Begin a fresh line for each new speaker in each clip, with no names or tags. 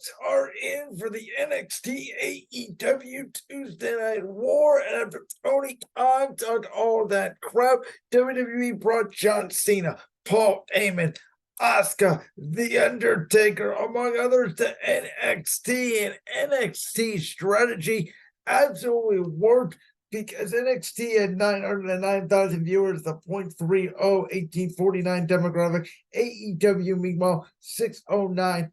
votes are in for the NXT AEW Tuesday Night War, and after Tony Khan talked all that crap, WWE brought John Cena, Paul Heyman, Asuka, The Undertaker, among others, to NXT, and NXT strategy absolutely worked because NXT had 909,000 viewers, the .30 1849 demographic. AEW, meanwhile, 609.26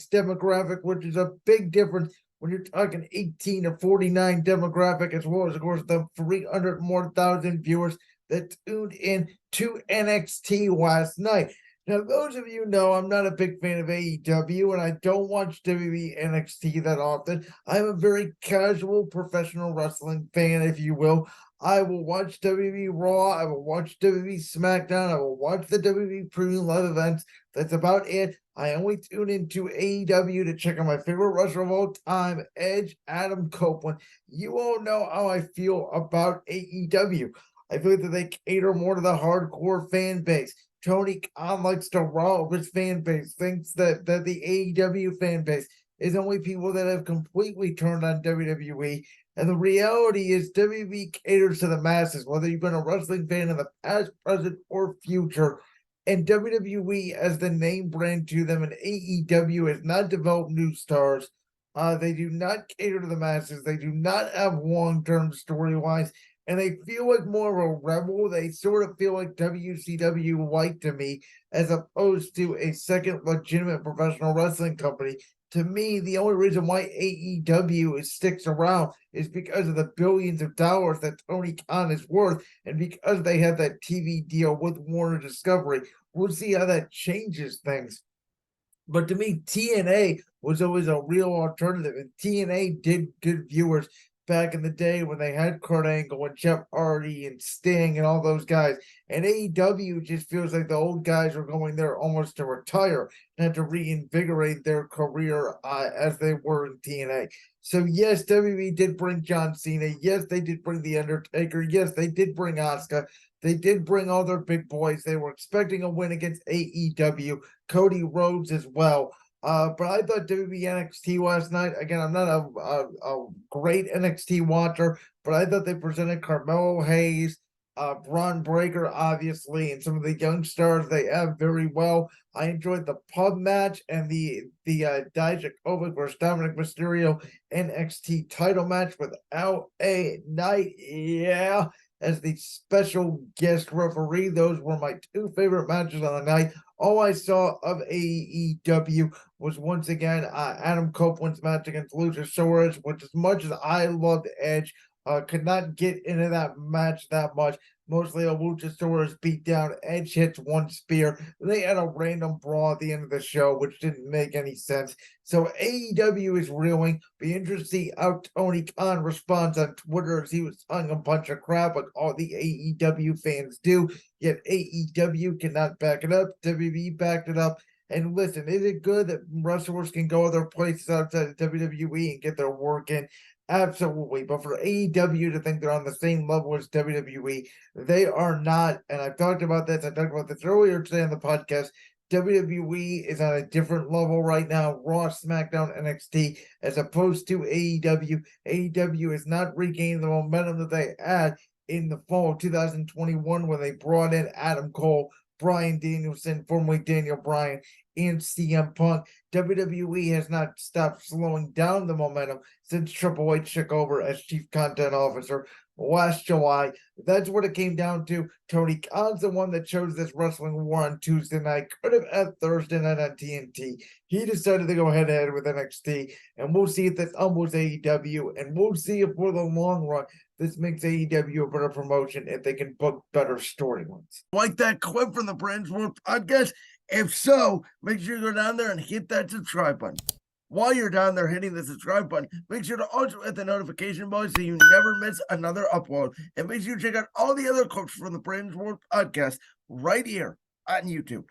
demographic, which is a big difference when you're talking 18 to 49 demographic, as well as, of course, the 300 more thousand viewers that tuned in to NXT last night. Now, those of you know I'm not a big fan of AEW, and I don't watch WWE NXT that often. I'm a very casual professional wrestling fan, if you will. I will watch WWE Raw, I will watch WWE SmackDown, I will watch the WWE Premium Live events. That's about it. I only tune into AEW to check out my favorite wrestler of all time, Edge, Adam Copeland. You all know how I feel about AEW. I feel that they cater more to the hardcore fan base. Tony Khan likes to rob his fan base, thinks that the AEW fan base is only people that have completely turned on WWE. And the reality is WWE caters to the masses, whether you've been a wrestling fan in the past, present, or future. And WWE as the name brand to them, and AEW has not developed new stars. They do not cater to the masses. They do not have long-term storylines. And they feel like more of a rebel. They sort of feel like WCW White to me, as opposed to a second legitimate professional wrestling company. To me, the only reason why AEW sticks around is because of the billions of dollars that Tony Khan is worth, and because they have that TV deal with Warner Discovery. We'll see how that changes things. But to me, TNA was always a real alternative, and TNA did good viewers back in the day when they had Kurt Angle and Jeff Hardy and Sting and all those guys. And AEW just feels like the old guys are going there almost to retire, not to reinvigorate their career as they were in TNA. So yes, WWE did bring John Cena. Yes, they did bring The Undertaker. Yes, they did bring Asuka. They did bring all their big boys. They were expecting a win against AEW. Cody Rhodes as well. But I thought WWE NXT last night, again, I'm not a great NXT watcher, but I thought they presented Carmelo Hayes, Braun Breaker, obviously, and some of the young stars they have very well. I enjoyed the pub match and the Dijakovic versus Dominic Mysterio NXT title match with LA Knight, yeah, as the special guest referee. Those were my two favorite matches on the night. All I saw of AEW was once again Adam Copeland's match against Luchasaurus, which, as much as I loved Edge, could not get into that match that much. Mostly a Luchasaurus beat down. Edge hits one spear. They had a random brawl at the end of the show, which didn't make any sense. So AEW is reeling. Be interested to see how Tony Khan responds on Twitter, as he was talking a bunch of crap like all the AEW fans do. Yet AEW cannot back it up. WWE backed it up. And listen, is it good that wrestlers can go other places outside of WWE and get their work in? Absolutely. But for AEW to think they're on the same level as WWE, they are not. And I've talked about this. I talked about this earlier today on the podcast. WWE is on a different level right now. Raw, SmackDown, NXT, as opposed to AEW. AEW is not regaining the momentum that they had in the fall of 2021 when they brought in Adam Cole, Bryan Danielson, formerly Daniel Bryan, and CM Punk. WWE has not stopped slowing down the momentum since Triple H took over as Chief Content Officer last July. That's what it came down to. Tony Khan's the one that chose this wrestling war on Tuesday night. Could have had Thursday night on TNT. He decided to go head-to-head with NXT, and we'll see if this humbles AEW, and we'll see if for the long run this makes AEW a better promotion if they can book better storylines. Like that clip from the Brands World podcast? If so, make sure you go down there and hit that subscribe button. While you're down there hitting the subscribe button, make sure to also hit the notification bell so you never miss another upload. And make sure you check out all the other clips from the Brands World podcast right here on YouTube.